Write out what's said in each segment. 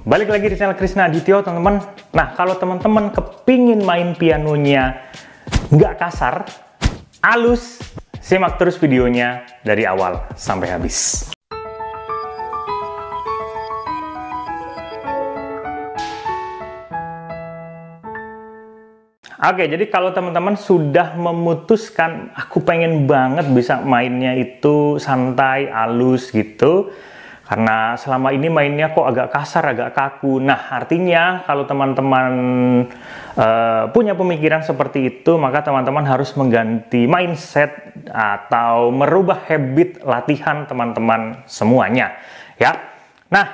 Balik lagi di channel Krisna Adityo, teman-teman. Nah, kalau teman-teman kepingin main pianonya nggak kasar, halus, simak terus videonya dari awal sampai habis. Oke, jadi kalau teman-teman sudah memutuskan, aku pengen banget bisa mainnya itu santai, halus gitu, karena selama ini mainnya kok agak kasar, agak kaku. Nah, artinya kalau teman-teman punya pemikiran seperti itu, maka teman-teman harus mengganti mindset atau merubah habit latihan teman-teman semuanya, ya. Nah,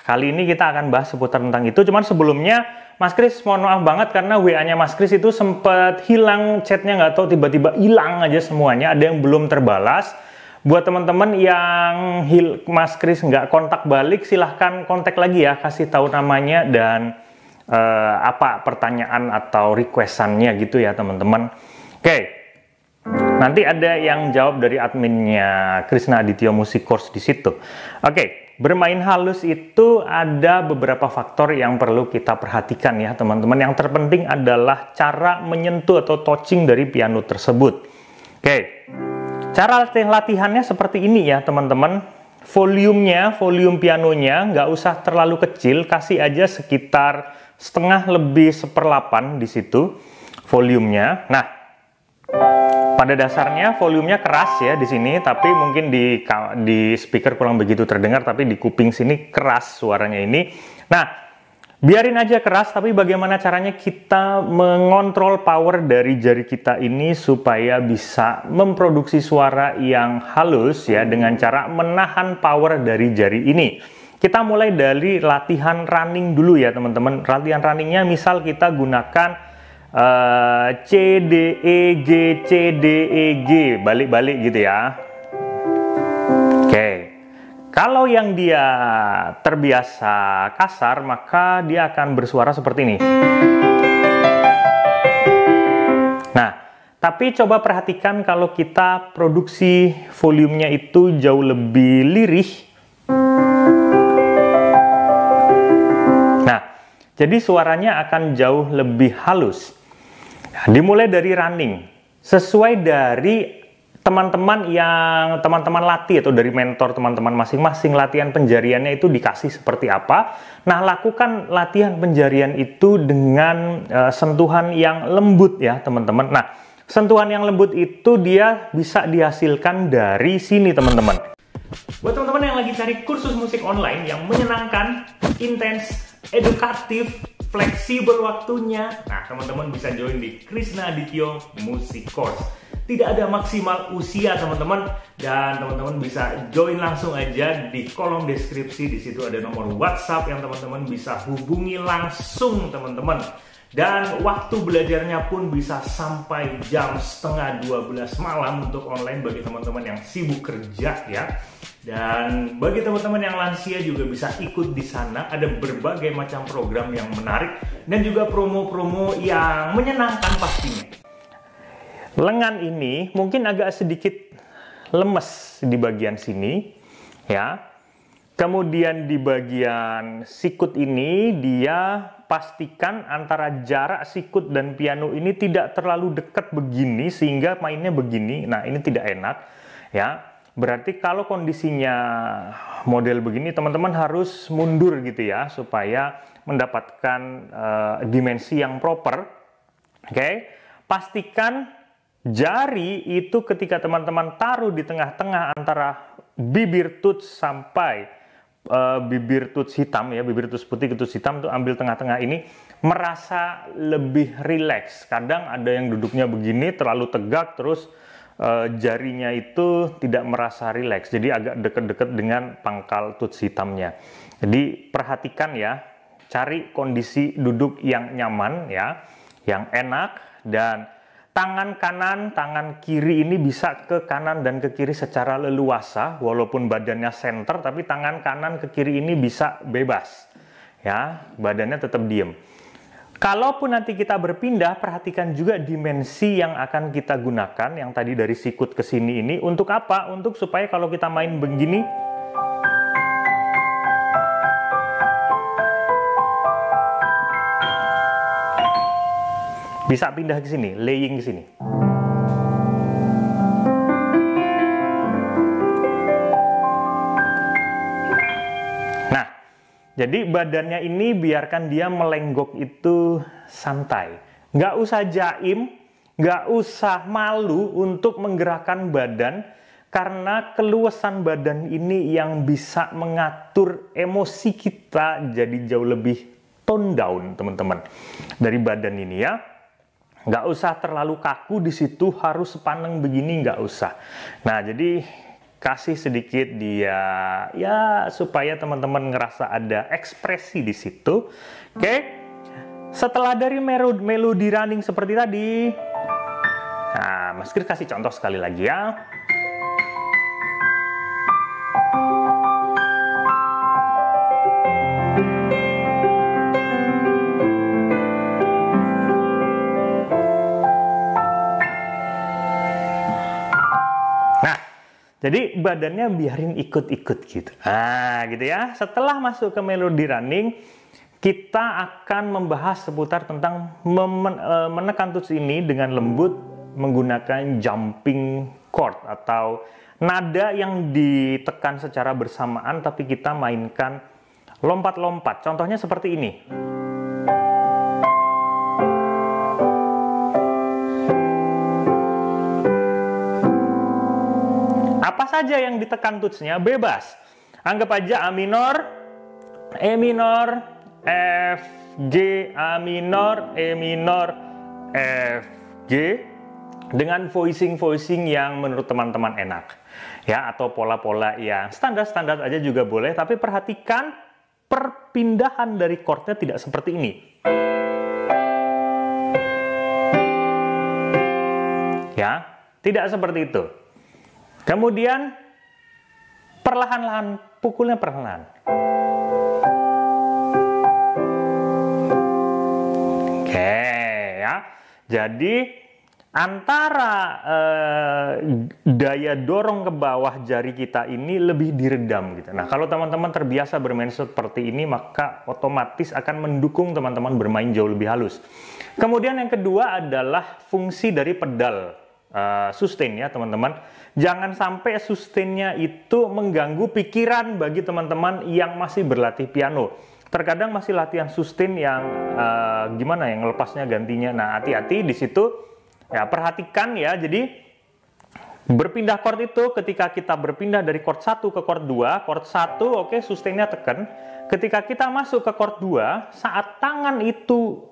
kali ini kita akan bahas seputar tentang itu. Cuman sebelumnya, Mas Kris, mohon maaf banget karena WA-nya Mas Kris itu sempat hilang chatnya, nggak tahu tiba-tiba hilang aja semuanya, ada yang belum terbalas. Buat teman-teman yang Mas Kris nggak kontak balik, silahkan kontak lagi ya, kasih tahu namanya dan apa pertanyaan atau requestannya gitu ya teman-teman. Oke, nanti ada yang jawab dari adminnya Krisna Adityo Music Course di situ. Oke. Bermain halus itu ada beberapa faktor yang perlu kita perhatikan ya teman-teman. Yang terpenting adalah cara menyentuh atau touching dari piano tersebut. Oke, cara latihannya seperti ini ya teman-teman. Volume pianonya nggak usah terlalu kecil, kasih aja sekitar setengah lebih 1/8 di situ volumenya. Nah, pada dasarnya volumenya keras ya di sini, tapi mungkin di speaker kurang begitu terdengar, tapi di kuping sini keras suaranya ini. Nah, biarin aja keras, tapi bagaimana caranya kita mengontrol power dari jari kita ini supaya bisa memproduksi suara yang halus ya dengan cara menahan power dari jari ini. Kita mulai dari latihan running dulu ya teman-teman. Latihan runningnya misal kita gunakan C, D, E, G, C, D, E, G, balik-balik gitu ya. Oke, kalau yang dia terbiasa kasar, maka dia akan bersuara seperti ini. Nah, tapi coba perhatikan kalau kita produksi volumenya itu jauh lebih lirih. Nah, jadi suaranya akan jauh lebih halus. Dimulai dari running, sesuai dari teman-teman latih atau dari mentor teman-teman masing-masing, latihan penjariannya itu dikasih seperti apa. Nah, lakukan latihan penjarian itu dengan sentuhan yang lembut ya teman-teman. Nah, sentuhan yang lembut itu dia bisa dihasilkan dari sini teman-teman. Buat teman-teman yang lagi cari kursus musik online yang menyenangkan, intens, edukatif, fleksibel waktunya, nah teman-teman bisa join di Krisna Adityo Music Course. Tidak ada maksimal usia teman-teman, dan teman-teman bisa join langsung aja di kolom deskripsi. Di situ ada nomor WhatsApp yang teman-teman bisa hubungi langsung teman-teman. Dan waktu belajarnya pun bisa sampai jam 11:30 malam untuk online bagi teman-teman yang sibuk kerja ya. Dan bagi teman-teman yang lansia juga bisa ikut di sana. Ada berbagai macam program yang menarik dan juga promo-promo yang menyenangkan pastinya. Lengan ini mungkin agak sedikit lemes di bagian sini ya. Kemudian di bagian sikut ini dia pastikan antara jarak sikut dan piano ini tidak terlalu dekat begini sehingga mainnya begini. Nah, ini tidak enak ya. Berarti kalau kondisinya model begini teman-teman harus mundur gitu ya supaya mendapatkan dimensi yang proper. Oke. Pastikan jari itu ketika teman-teman taruh di tengah-tengah antara bibir tuts sampai bibir tuts hitam ya, bibir tuts putih ke tuts hitam tuh ambil tengah-tengah ini, merasa lebih rileks. Kadang ada yang duduknya begini terlalu tegak terus jarinya itu tidak merasa rileks, jadi agak deket-deket dengan pangkal tuts hitamnya. Jadi perhatikan ya, cari kondisi duduk yang nyaman ya, yang enak, dan tangan kanan, tangan kiri ini bisa ke kanan dan ke kiri secara leluasa, walaupun badannya center, tapi tangan kanan ke kiri ini bisa bebas, ya, badannya tetap diem. Kalaupun nanti kita berpindah, perhatikan juga dimensi yang akan kita gunakan, yang tadi dari sikut ke sini ini, untuk apa? Untuk supaya kalau kita main begini, Bisa pindah ke sini, laying ke sini. Nah, jadi badannya ini biarkan dia melenggok itu santai. Nggak usah jaim, nggak usah malu untuk menggerakkan badan, karena keluasan badan ini yang bisa mengatur emosi kita jadi jauh lebih tone down, teman-teman, dari badan ini ya. Nggak usah terlalu kaku di situ, harus sepaneng begini, nggak usah. Nah, jadi kasih sedikit dia ya supaya teman-teman ngerasa ada ekspresi di situ. Oke. Setelah dari melodi running seperti tadi, nah, Mas Kris kasih contoh sekali lagi ya. Jadi badannya biarin ikut-ikut gitu. Nah, gitu ya. Setelah masuk ke melodi running, kita akan membahas seputar tentang menekan tuts ini dengan lembut menggunakan jumping chord atau nada yang ditekan secara bersamaan tapi kita mainkan lompat-lompat. Contohnya seperti ini. Apa saja yang ditekan tutsnya bebas. Anggap aja A minor, E minor, F, G, A minor, E minor, F, G, dengan voicing yang menurut teman-teman enak. Ya, atau pola-pola yang standar-standar aja juga boleh, tapi perhatikan perpindahan dari chordnya tidak seperti ini. Ya, tidak seperti itu. Kemudian perlahan-lahan, pukulnya perlahan. Oke ya. Jadi antara daya dorong ke bawah jari kita ini lebih diredam gitu. Nah, kalau teman-teman terbiasa bermain seperti ini, maka otomatis akan mendukung teman-teman bermain jauh lebih halus. Kemudian yang kedua adalah fungsi dari pedal sustain ya teman-teman. Jangan sampai sustainnya itu mengganggu pikiran bagi teman-teman yang masih berlatih piano. Terkadang masih latihan sustain yang gimana ya ngelepasnya gantinya. Nah, hati-hati di situ ya, perhatikan ya. Jadi berpindah chord itu ketika kita berpindah dari chord 1 ke chord 2, chord 1 oke, sustainnya tekan. Ketika kita masuk ke chord 2, saat tangan itu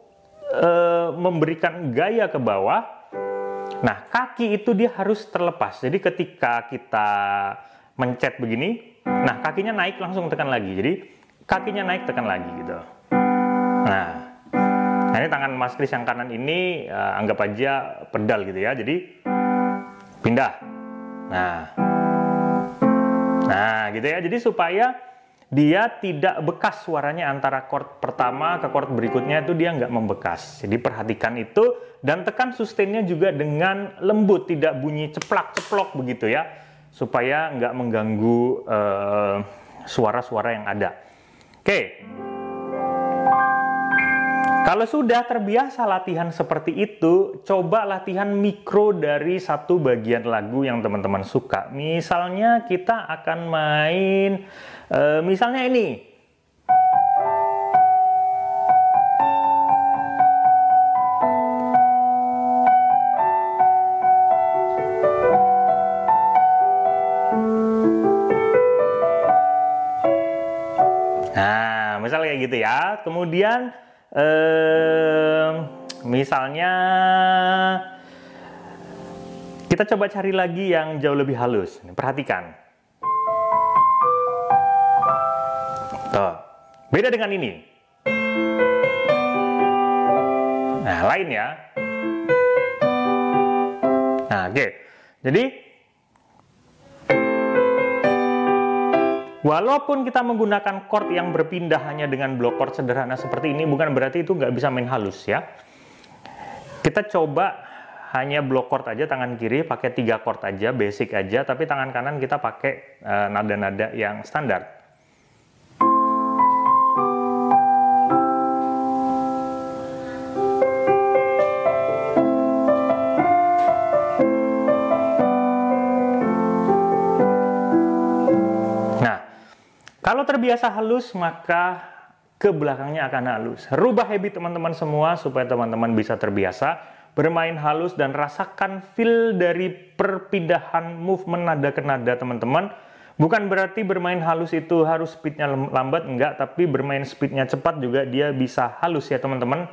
memberikan gaya ke bawah, nah, kaki itu dia harus terlepas. Jadi ketika kita mencet begini, nah kakinya naik langsung tekan lagi. Jadi kakinya naik tekan lagi gitu. Nah ini tangan Mas Kris yang kanan ini anggap aja pedal gitu ya. Jadi pindah. Nah gitu ya. Jadi supaya dia tidak bekas suaranya antara chord pertama ke chord berikutnya itu dia nggak membekas. Jadi perhatikan itu dan tekan sustainnya juga dengan lembut, tidak bunyi ceplak-ceplok begitu ya, supaya nggak mengganggu suara-suara yang ada. Oke. Kalau sudah terbiasa latihan seperti itu, coba latihan mikro dari satu bagian lagu yang teman-teman suka. Misalnya kita akan main, misalnya ini. Nah, misalnya kayak gitu ya. Kemudian misalnya kita coba cari lagi yang jauh lebih halus. Perhatikan. Tuh. Beda dengan ini. Nah, lain ya. Nah, oke. Jadi walaupun kita menggunakan chord yang berpindah hanya dengan blok chord sederhana seperti ini, bukan berarti itu nggak bisa main halus ya. Kita coba hanya blok chord aja, tangan kiri pakai 3 chord aja, basic aja, tapi tangan kanan kita pakai nada-nada yang standar. Kalau terbiasa halus, maka ke belakangnya akan halus. Rubah habit teman-teman semua supaya teman-teman bisa terbiasa bermain halus dan rasakan feel dari perpindahan movement nada ke nada teman-teman. Bukan berarti bermain halus itu harus speednya lambat, enggak, tapi bermain speednya cepat juga dia bisa halus ya teman-teman.